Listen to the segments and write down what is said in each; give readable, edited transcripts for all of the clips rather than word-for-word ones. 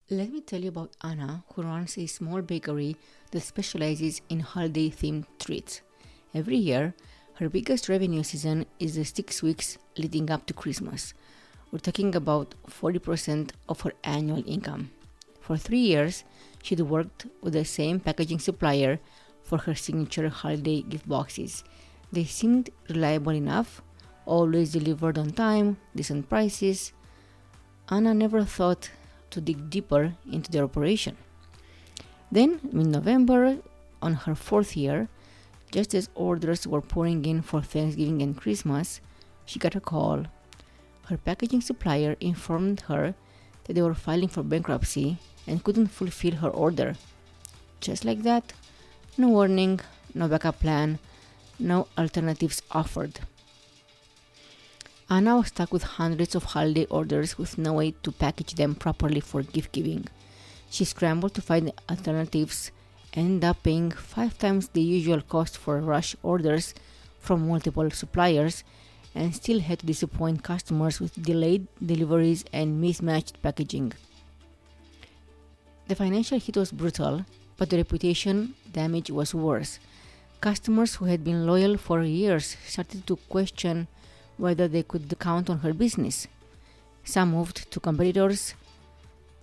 Let me tell you about Anna, who runs a small bakery that specializes in holiday-themed treats. Every year, her biggest revenue season is the 6 weeks leading up to Christmas. We're talking about 40% of her annual income. For 3 years, she'd worked with the same packaging supplier for her signature holiday gift boxes. They seemed reliable enough, always delivered on time, decent prices. Anna never thought to dig deeper into their operation. Then, in November, on her 4th year, just as orders were pouring in for Thanksgiving and Christmas, she got a call. Her packaging supplier informed her that they were filing for bankruptcy and couldn't fulfill her order. Just like that, no warning, no backup plan, no alternatives offered. Anna was stuck with hundreds of holiday orders with no way to package them properly for gift giving. She scrambled to find alternatives and ended up paying 5 times the usual cost for rush orders from multiple suppliers, and still had to disappoint customers with delayed deliveries and mismatched packaging. The financial hit was brutal, but the reputation damage was worse. Customers who had been loyal for years started to question whether they could count on her business. Some moved to competitors.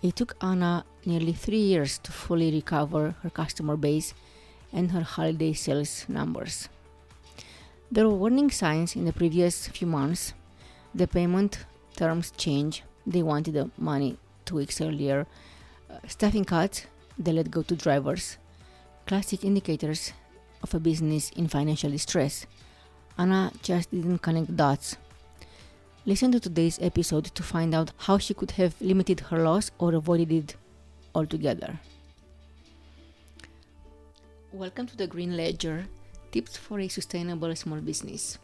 It took Anna nearly 3 years to fully recover her customer base and her holiday sales numbers. There were warning signs in the previous few months. The payment terms changed. They wanted the money 2 weeks earlier. Staffing cuts. They let go to drivers. Classic indicators of a business in financial distress. Anna just didn't connect dots. Listen to today's episode to find out how she could have limited her loss or avoided it altogether. Welcome to the Green Ledger, Tips for a Sustainable Small Business,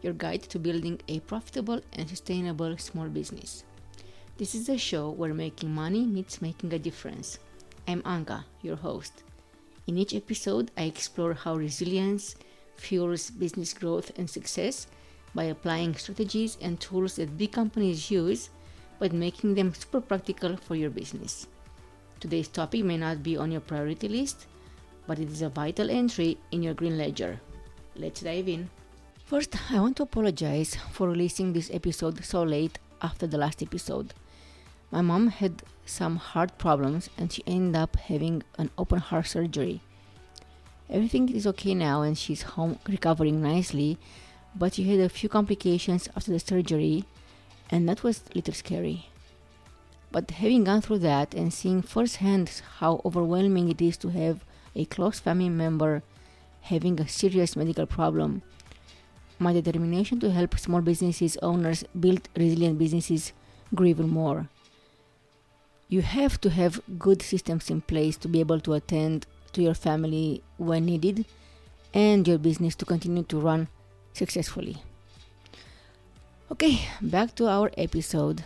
your guide to building a profitable and sustainable small business. This is a show where making money meets making a difference. I'm Anka, your host. In each episode, I explore how resilience fuels business growth and success by applying strategies and tools that big companies use, but making them super practical for your business. Today's topic may not be on your priority list, but it is a vital entry in your green ledger. Let's dive in. First, I want to apologize for releasing this episode so late after the last episode. My mom had some heart problems and she ended up having an open heart surgery. Everything is okay now and she's home recovering nicely, but she had a few complications after the surgery, and that was a little scary. But having gone through that and seeing firsthand how overwhelming it is to have a close family member having a serious medical problem, my determination to help small businesses owners build resilient businesses grew even more. You have to have good systems in place to be able to attend to your family when needed and your business to continue to run successfully. Okay, back to our episode.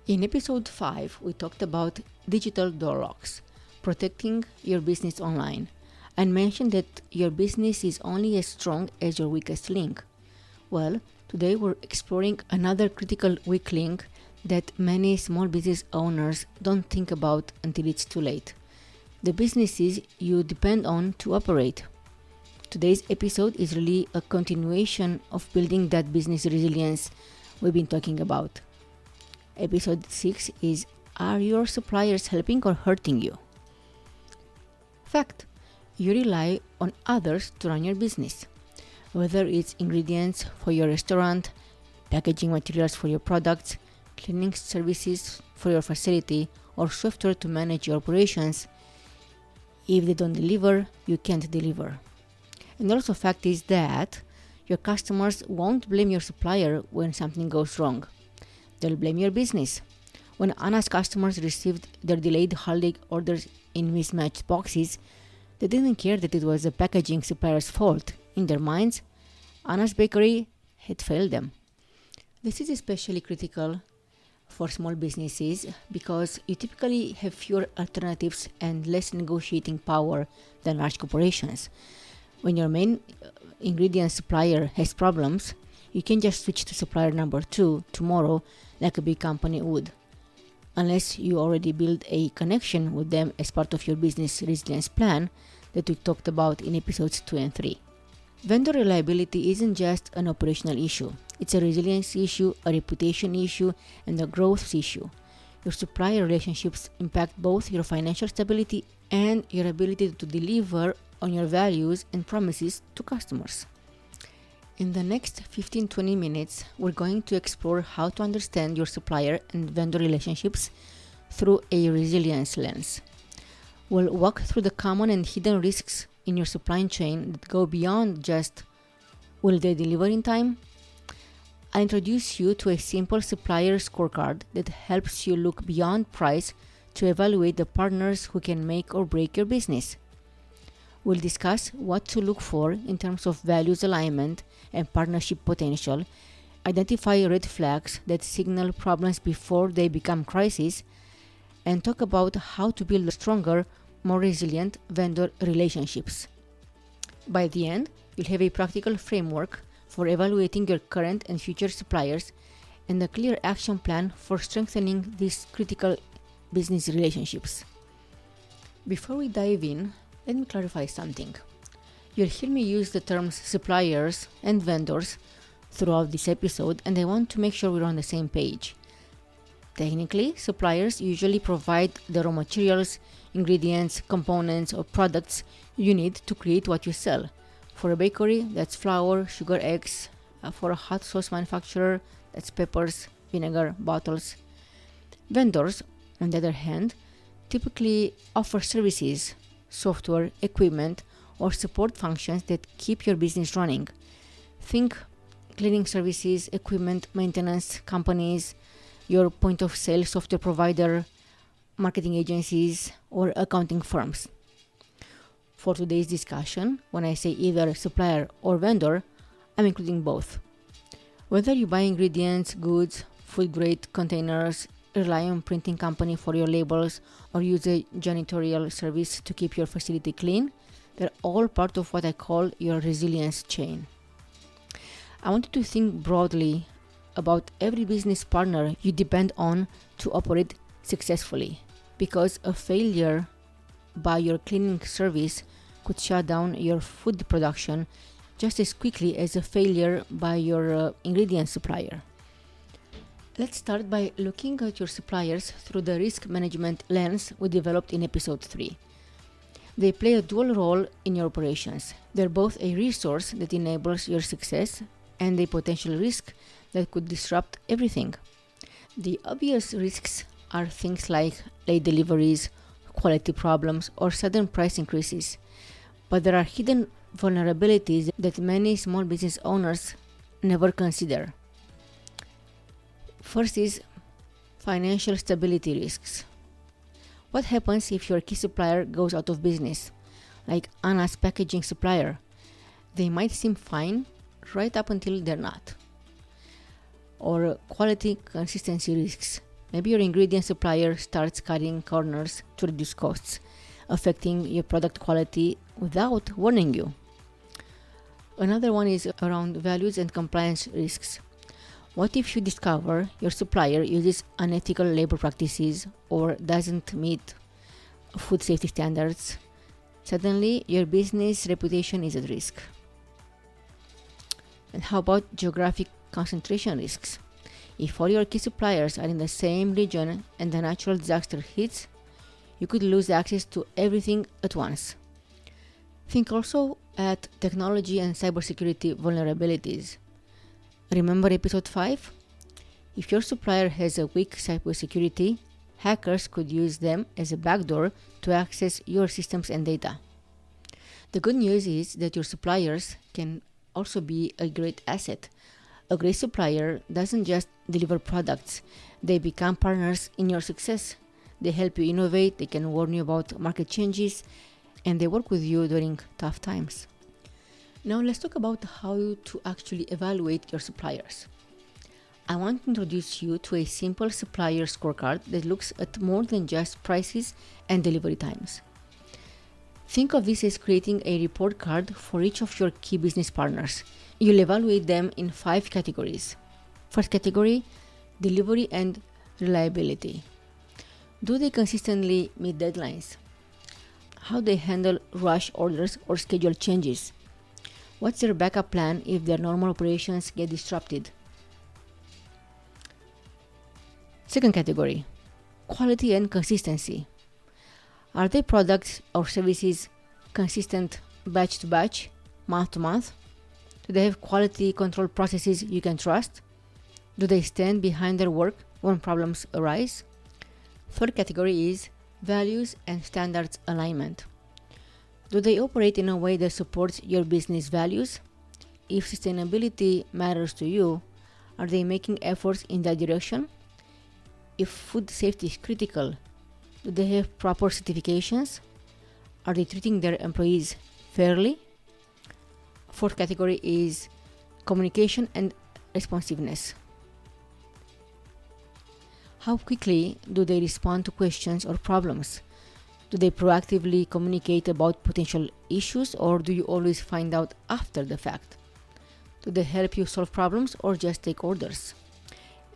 In episode 5, we talked about digital door locks, protecting your business online, and mentioned that your business is only as strong as your weakest link. Well, today we're exploring another critical weak link that many small business owners don't think about until it's too late. The businesses you depend on to operate. Today's episode is really a continuation of building that business resilience we've been talking about. Episode 6 is, are your suppliers helping or hurting you? Fact, you rely on others to run your business. Whether it's ingredients for your restaurant, packaging materials for your products, cleaning services for your facility, or software to manage your operations, if they don't deliver, you can't deliver. And also fact is that your customers won't blame your supplier when something goes wrong. They'll blame your business. When Anna's customers received their delayed holiday orders in mismatched boxes, they didn't care that it was the packaging supplier's fault. In their minds, Anna's bakery had failed them. This is especially critical for small businesses because you typically have fewer alternatives and less negotiating power than large corporations. When your main ingredient supplier has problems, you can just switch to supplier number 2 tomorrow like a big company would. unless you already build a connection with them as part of your business resilience plan that we talked about in episodes 2 and 3. Vendor reliability isn't just an operational issue. It's a resilience issue, a reputation issue, and a growth issue. Your supplier relationships impact both your financial stability and your ability to deliver on your values and promises to customers. In the next 15-20 minutes, we're going to explore how to understand your supplier and vendor relationships through a resilience lens. We'll walk through the common and hidden risks in your supply chain that go beyond just will they deliver in time? I'll introduce you to a simple supplier scorecard that helps you look beyond price to evaluate the partners who can make or break your business. We'll discuss what to look for in terms of values alignment and partnership potential, identify red flags that signal problems before they become crises, and talk about how to build stronger, more resilient vendor relationships. By the end, you'll have a practical framework for evaluating your current and future suppliers and a clear action plan for strengthening these critical business relationships. Before we dive in, let me clarify something. You'll hear me use the terms suppliers and vendors throughout this episode, and I want to make sure we're on the same page. Technically, suppliers usually provide the raw materials, ingredients, components, or products you need to create what you sell. For a bakery, that's flour, sugar, eggs. For a hot sauce manufacturer, that's peppers, vinegar, bottles. Vendors, on the other hand, typically offer services, software, equipment, or support functions that keep your business running. Think cleaning services, equipment maintenance companies, your point of sale software provider, marketing agencies, or accounting firms. For today's discussion, when I say either supplier or vendor, I'm including both. Whether you buy ingredients, goods, food grade containers, rely on printing company for your labels, or use a janitorial service to keep your facility clean, they're all part of what I call your resilience chain. I want you to think broadly about every business partner you depend on to operate successfully, because a failure by your cleaning service could shut down your food production just as quickly as a failure by your ingredient supplier. Let's start by looking at your suppliers through the risk management lens we developed in episode 3. They play a dual role in your operations. They're both a resource that enables your success and a potential risk that could disrupt everything. The obvious risks are things like late deliveries, quality problems, or sudden price increases. But there are hidden vulnerabilities that many small business owners never consider. First is financial stability risks. What happens if your key supplier goes out of business? Like Anna's packaging supplier. They might seem fine right up until they're not. Or quality consistency risks. Maybe your ingredient supplier starts cutting corners to reduce costs, affecting your product quality without warning you. Another one is around values and compliance risks. What if you discover your supplier uses unethical labor practices or doesn't meet food safety standards? Suddenly, your business reputation is at risk. And how about geographic concentration risks? If all your key suppliers are in the same region and a natural disaster hits, you could lose access to everything at once. Think also at technology and cybersecurity vulnerabilities. Remember episode 5? If your supplier has a weak cybersecurity, hackers could use them as a backdoor to access your systems and data. The good news is that your suppliers can also be a great asset. A great supplier doesn't just deliver products, they become partners in your success. They help you innovate, they can warn you about market changes, and they work with you during tough times. Now let's talk about how to actually evaluate your suppliers. I want to introduce you to a simple supplier scorecard that looks at more than just prices and delivery times. Think of this as creating a report card for each of your key business partners. You'll evaluate them in 5 categories. First category, delivery and reliability. Do they consistently meet deadlines? How they handle rush orders or schedule changes? What's their backup plan if their normal operations get disrupted? Second category, quality and consistency. Are their products or services consistent batch to batch, month to month? Do they have quality control processes you can trust? Do they stand behind their work when problems arise? Third category is values and standards alignment. Do they operate in a way that supports your business values? If sustainability matters to you, are they making efforts in that direction? If food safety is critical, do they have proper certifications? Are they treating their employees fairly? Fourth category is communication and responsiveness. How quickly do they respond to questions or problems? Do they proactively communicate about potential issues, or do you always find out after the fact? Do they help you solve problems or just take orders?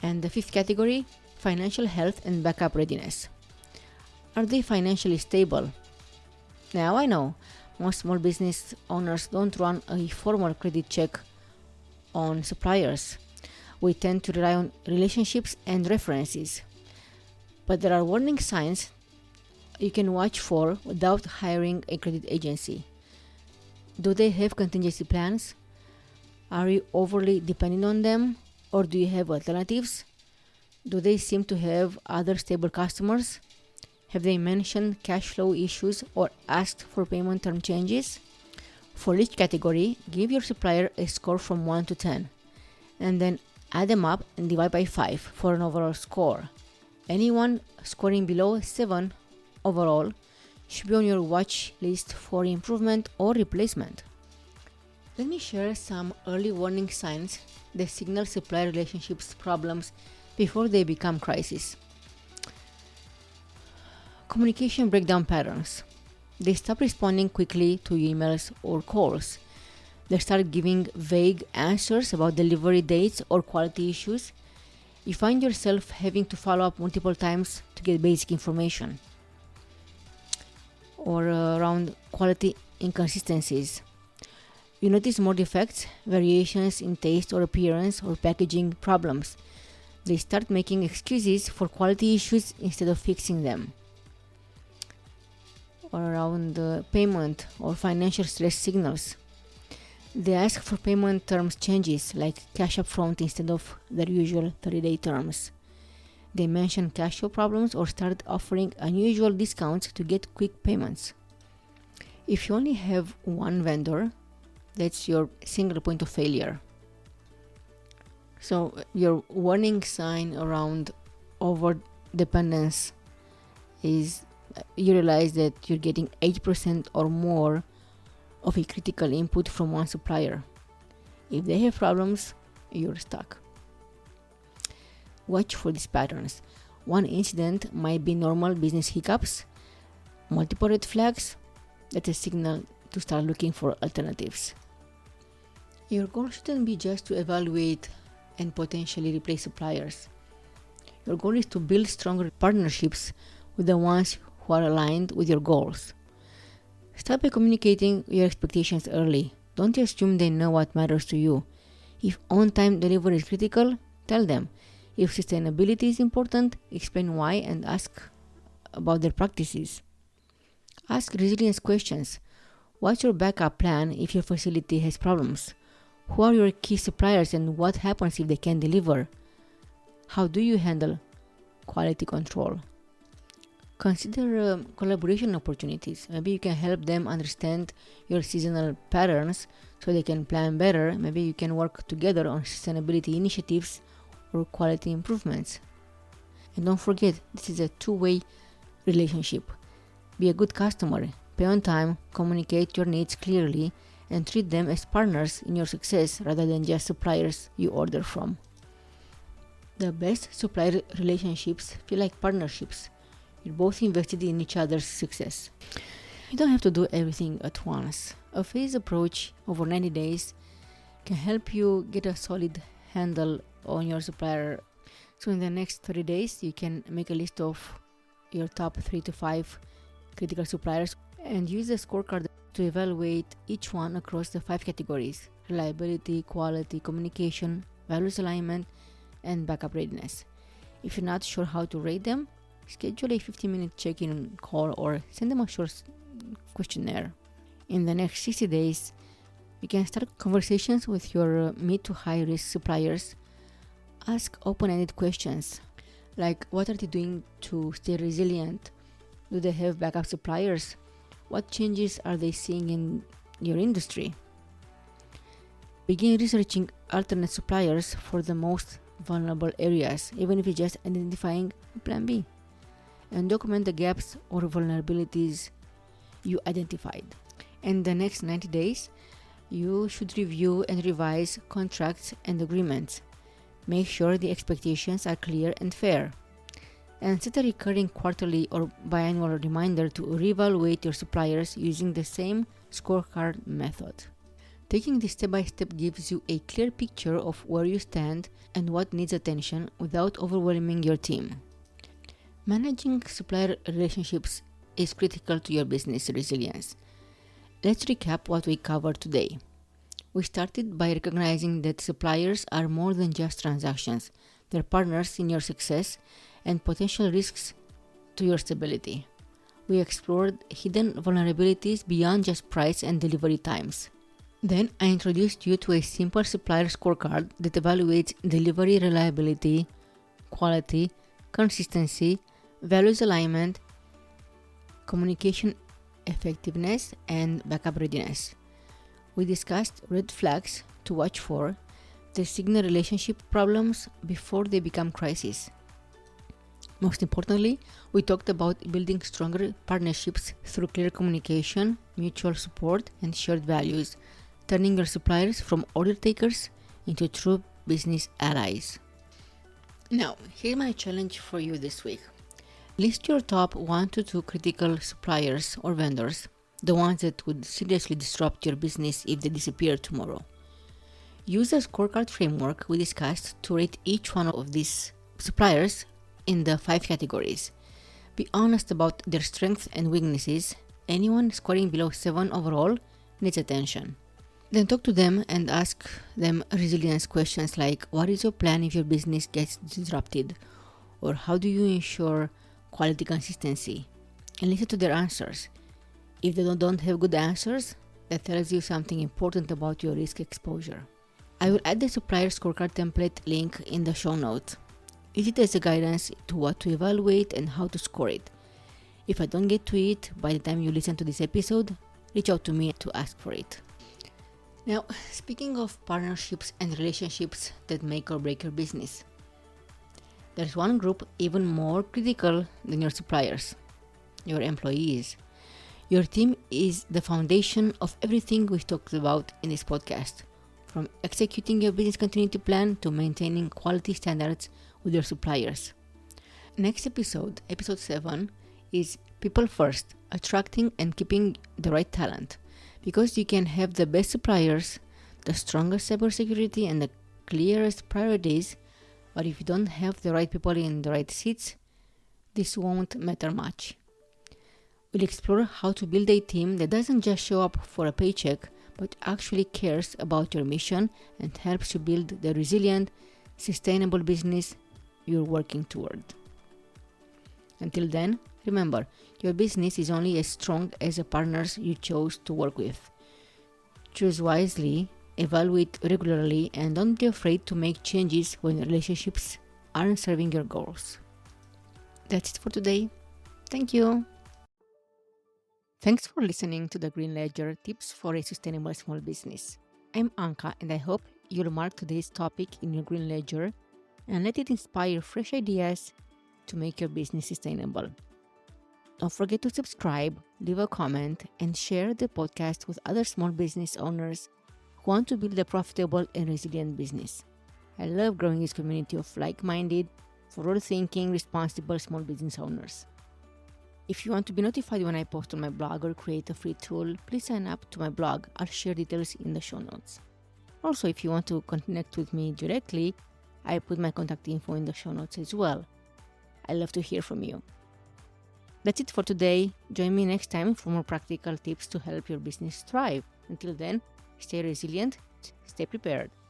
And the fifth category, financial health and backup readiness. Are they financially stable? Now I know most small business owners don't run a formal credit check on suppliers. We tend to rely on relationships and references. But there are warning signs you can watch for without hiring a credit agency. Do they have contingency plans? Are you overly dependent on them, or do you have alternatives? Do they seem to have other stable customers? Have they mentioned cash flow issues or asked for payment term changes? For each category, give your supplier a score from 1 to 10, and then add them up and divide by 5 for an overall score. Anyone scoring below 7 overall should be on your watch list for improvement or replacement. Let me share some early warning signs that signal supplier relationships problems before they become crises. Communication breakdown patterns. They stop responding quickly to emails or calls. They start giving vague answers about delivery dates or quality issues. You find yourself having to follow up multiple times to get basic information. Or around quality inconsistencies. You notice more defects, variations in taste or appearance, or packaging problems. They start making excuses for quality issues instead of fixing them. Or around payment or financial stress signals. They ask for payment terms changes, like cash up front instead of their usual 30-day terms. They mention cash flow problems or start offering unusual discounts to get quick payments. If you only have one vendor, that's your single point of failure. So your warning sign around over dependence is you realize that you're getting 80% or more of a critical input from one supplier. If they have problems, you're stuck. Watch for these patterns. One incident might be normal business hiccups. Multiple red flags, that's a signal to start looking for alternatives. Your goal shouldn't be just to evaluate and potentially replace suppliers. Your goal is to build stronger partnerships with the ones who are aligned with your goals. Start by communicating your expectations early. Don't assume they know what matters to you. If on-time delivery is critical, tell them. If sustainability is important, explain why and ask about their practices. Ask resilience questions. What's your backup plan if your facility has problems? Who are your key suppliers and what happens if they can't deliver? How do you handle quality control? Consider collaboration opportunities. Maybe you can help them understand your seasonal patterns so they can plan better. Maybe you can work together on sustainability initiatives or quality improvements. And don't forget, this is a two-way relationship. Be a good customer, pay on time, communicate your needs clearly, and treat them as partners in your success rather than just suppliers you order from. The best supplier relationships feel like partnerships. You're both invested in each other's success. You don't have to do everything at once. A phased approach over 90 days can help you get a solid handle on your supplier. So in the next 30 days, you can make a list of your top 3 to 5 critical suppliers and use the scorecard to evaluate each one across the 5 categories: reliability, quality, communication, values alignment, and backup readiness. If you're not sure how to rate them, schedule a 15-minute check-in call or send them a short questionnaire. In the next 60 days, you can start conversations with your mid to high risk suppliers. Ask open-ended questions like, what are they doing to stay resilient? Do they have backup suppliers? What changes are they seeing in your industry? Begin researching alternate suppliers for the most vulnerable areas, even if it's just identifying a plan B. And document the gaps or vulnerabilities you identified. In the next 90 days, you should review and revise contracts and agreements. Make sure the expectations are clear and fair. And set a recurring quarterly or biannual reminder to reevaluate your suppliers using the same scorecard method. Taking this step by step gives you a clear picture of where you stand and what needs attention without overwhelming your team. Managing supplier relationships is critical to your business resilience. Let's recap what we covered today. We started by recognizing that suppliers are more than just transactions. They're partners in your success and potential risks to your stability. We explored hidden vulnerabilities beyond just price and delivery times. Then I introduced you to a simple supplier scorecard that evaluates delivery reliability, quality, consistency, values alignment, communication effectiveness, and backup readiness. We discussed red flags to watch for that signal relationship problems before they become crises. Most importantly, we talked about building stronger partnerships through clear communication, mutual support, and shared values, turning your suppliers from order takers into true business allies. Now, here's my challenge for you this week. List your top 1 to 2 critical suppliers or vendors, the ones that would seriously disrupt your business if they disappear tomorrow. Use the scorecard framework we discussed to rate each one of these suppliers in the 5 categories. Be honest about their strengths and weaknesses. Anyone scoring below 7 overall needs attention. Then talk to them and ask them resilience questions like, what is your plan if your business gets disrupted? Or how do you ensure quality consistency? And listen to their answers. If they don't have good answers, that tells you something important about your risk exposure. I will add the supplier scorecard template link in the show notes. Use it as a guidance to what to evaluate and how to score it. If I don't get to it by the time you listen to this episode, reach out to me to ask for it. Now, speaking of partnerships and relationships that make or break your business, there's one group even more critical than your suppliers: your employees. Your team is the foundation of everything we've talked about in this podcast, from executing your business continuity plan to maintaining quality standards with your suppliers. Next episode, episode 7, is People First, attracting and keeping the right talent. Because you can have the best suppliers, the strongest cybersecurity, and the clearest priorities, but if you don't have the right people in the right seats, this won't matter much. We'll explore how to build a team that doesn't just show up for a paycheck, but actually cares about your mission and helps you build the resilient, sustainable business you're working toward. Until then, remember, your business is only as strong as the partners you chose to work with. Choose wisely, evaluate regularly, and don't be afraid to make changes when relationships aren't serving your goals. That's it for today. Thank you. Thanks for listening to the Green Ledger Tips for a Sustainable Small Business. I'm Anka, and I hope you'll mark today's topic in your Green Ledger and let it inspire fresh ideas to make your business sustainable. Don't forget to subscribe, leave a comment, and share the podcast with other small business owners who want to build a profitable and resilient business. I love growing this community of like-minded, forward-thinking, responsible small business owners. If you want to be notified when I post on my blog or create a free tool, please sign up to my blog. I'll share details in the show notes. Also, if you want to connect with me directly, I put my contact info in the show notes as well. I love to hear from you. That's it for today. Join me next time for more practical tips to help your business thrive. Until then, stay resilient, stay prepared.